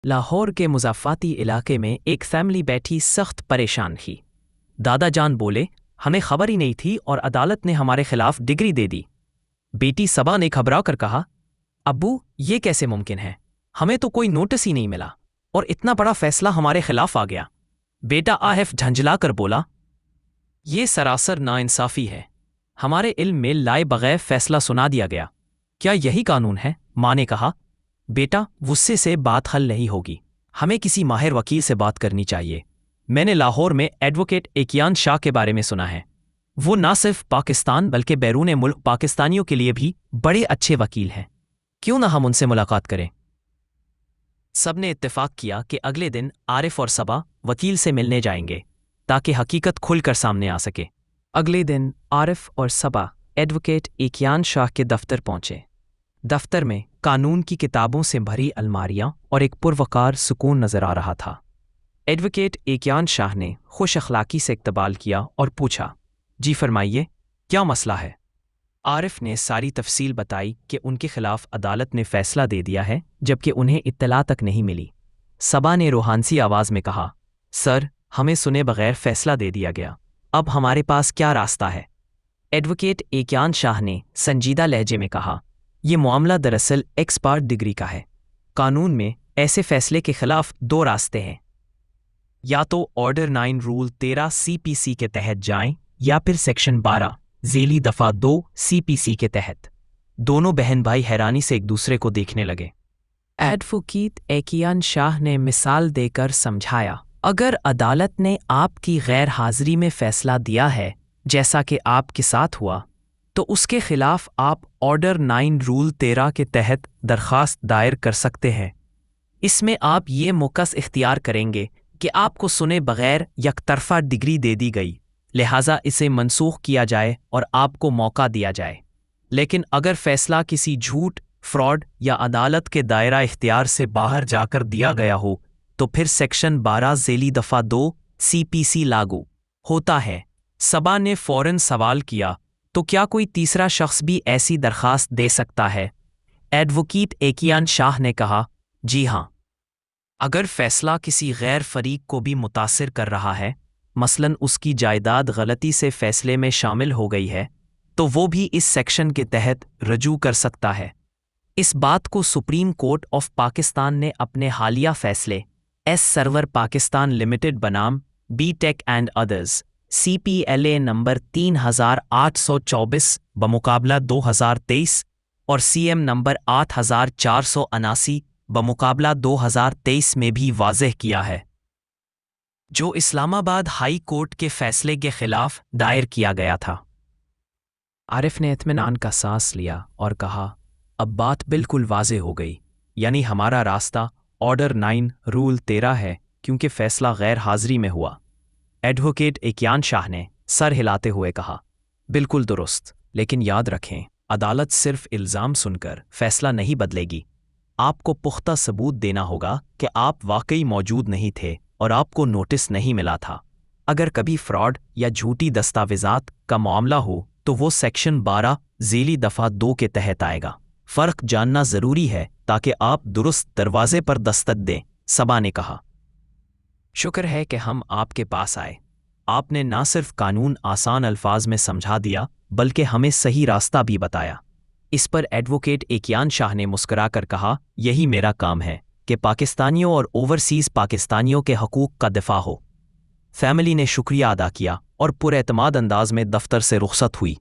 लाहौर के मुज़ाफ़ाती इलाके में एक फैमिली बैठी सख्त परेशान थी। दादा जान बोले, हमें खबर ही नहीं थी और अदालत ने हमारे खिलाफ डिग्री दे दी। बेटी सबा ने घबरा कर कहा, अब्बू ये कैसे मुमकिन है, हमें तो कोई नोटिस ही नहीं मिला और इतना बड़ा फैसला हमारे खिलाफ आ गया। बेटा आहिफ झंझला कर बोला, ये सरासर नाइंसाफ़ी है, हमारे इल्म में लाए बगैर फैसला सुना दिया गया। क्या यही कानून है? माँ ने कहा, बेटा गुस्से से बात हल नहीं होगी, हमें किसी माहिर वकील से बात करनी चाहिए। मैंने लाहौर में एडवोकेट एकियान शाह के बारे में सुना है, वो ना सिर्फ पाकिस्तान बल्कि बैरून मुल्क पाकिस्तानियों के लिए भी बड़े अच्छे वकील हैं, क्यों ना हम उनसे मुलाकात करें। सब ने इत्तेफाक किया कि अगले दिन आरिफ और सबा वकील से मिलने जाएंगे ताकि हकीकत खुलकर सामने आ सके। अगले दिन आरिफ और सबा एडवोकेट एकियान शाह के दफ्तर पहुंचे। दफ्तर में कानून की किताबों से भरी अलमारियां और एक पुरवकार सुकून नजर आ रहा था। एडवोकेट एकियान शाह ने खुश अखलाकी से इकबाल किया और पूछा, जी फरमाइए, क्या मसला है? आरिफ ने सारी तफसील बताई कि उनके खिलाफ अदालत ने फैसला दे दिया है जबकि उन्हें इत्तला तक नहीं मिली। सबा ने रूहानसी आवाज़ में कहा, सर हमें सुने बगैर फैसला दे दिया गया, अब हमारे पास क्या रास्ता है? एडवोकेट एकियान शाह ने संजीदा लहजे में कहा, ये मामला दरअसल एक्सपर्ट डिग्री का है। कानून में ऐसे फैसले के खिलाफ दो रास्ते हैं, या तो ऑर्डर 9 रूल 13 CPC के तहत जाएं या फिर सेक्शन 12 ज़ेली दफ़ा 2 CPC के तहत। दोनों बहन भाई हैरानी से एक दूसरे को देखने लगे। एडवोकेट एकियान शाह ने मिसाल देकर समझाया, अगर अदालत ने आपकी गैर हाजिरी में फैसला दिया है जैसा कि आपके साथ हुआ, तो उसके खिलाफ आप ऑर्डर 9 रूल 13 के तहत दरख्वास्त दायर कर सकते हैं। इसमें आप ये मौक़िफ़ इख्तियार करेंगे कि आपको सुने बगैर यकतरफा डिग्री दे दी गई, लिहाजा इसे मनसूख किया जाए और आपको मौका दिया जाए। लेकिन अगर फैसला किसी झूठ, फ्रॉड या अदालत के दायरा इख्तियार से बाहर जाकर दिया गया हो तो फिर सेक्शन 12 ज़ेली दफ़ा 2 CPC लागू होता है। सबा ने फ़ौरन सवाल किया, तो क्या कोई तीसरा शख्स भी ऐसी दरख्वास्त दे सकता है? एडवोकेट एकियान शाह ने कहा, जी हाँ, अगर फैसला किसी गैर फरीक को भी मुतासिर कर रहा है, मसलन उसकी जायदाद गलती से फैसले में शामिल हो गई है, तो वो भी इस सेक्शन के तहत रजू कर सकता है। इस बात को सुप्रीम कोर्ट ऑफ पाकिस्तान ने अपने हालिया फैसले एस सर्वर पाकिस्तान लिमिटेड बनाम BTech and others CPLA number 3824 बमुकाबला 2023 और CM नंबर 8479 बमुकाबला 2023 में भी वाज़ेह किया है, जो इस्लामाबाद हाई कोर्ट के फैसले के खिलाफ दायर किया गया था। आरिफ ने इत्मीनान का सांस लिया और कहा, अब बात बिल्कुल वाज़ेह हो गई, यानी हमारा रास्ता ऑर्डर 9 रूल 13 है क्योंकि फैसला गैर हाजिरी में हुआ। एडवोकेट एकियान शाह ने सर हिलाते हुए कहा, बिल्कुल दुरुस्त, लेकिन याद रखें, अदालत सिर्फ इल्ज़ाम सुनकर फैसला नहीं बदलेगी। आपको पुख्ता सबूत देना होगा कि आप वाकई मौजूद नहीं थे और आपको नोटिस नहीं मिला था। अगर कभी फ्रॉड या झूठी दस्तावेज़ात का मामला हो तो वो सेक्शन 12 ज़ेली दफ़ा 2 के तहत आएगा। फ़र्क जानना ज़रूरी है ताकि आप दुरुस्त दरवाजे पर दस्तक दें, सबा ने कहा। शुक्र है कि हम आपके पास आए, आपने ना सिर्फ कानून आसान अल्फाज में समझा दिया बल्कि हमें सही रास्ता भी बताया। इस पर एडवोकेट एकियान शाह ने मुस्कुराकर कहा, यही मेरा काम है कि पाकिस्तानियों और ओवरसीज़ पाकिस्तानियों के हकूक़ का दिफा हो। फैमिली ने शुक्रिया अदा किया और पुरएतमाद अंदाज में दफ्तर से रुखसत हुई।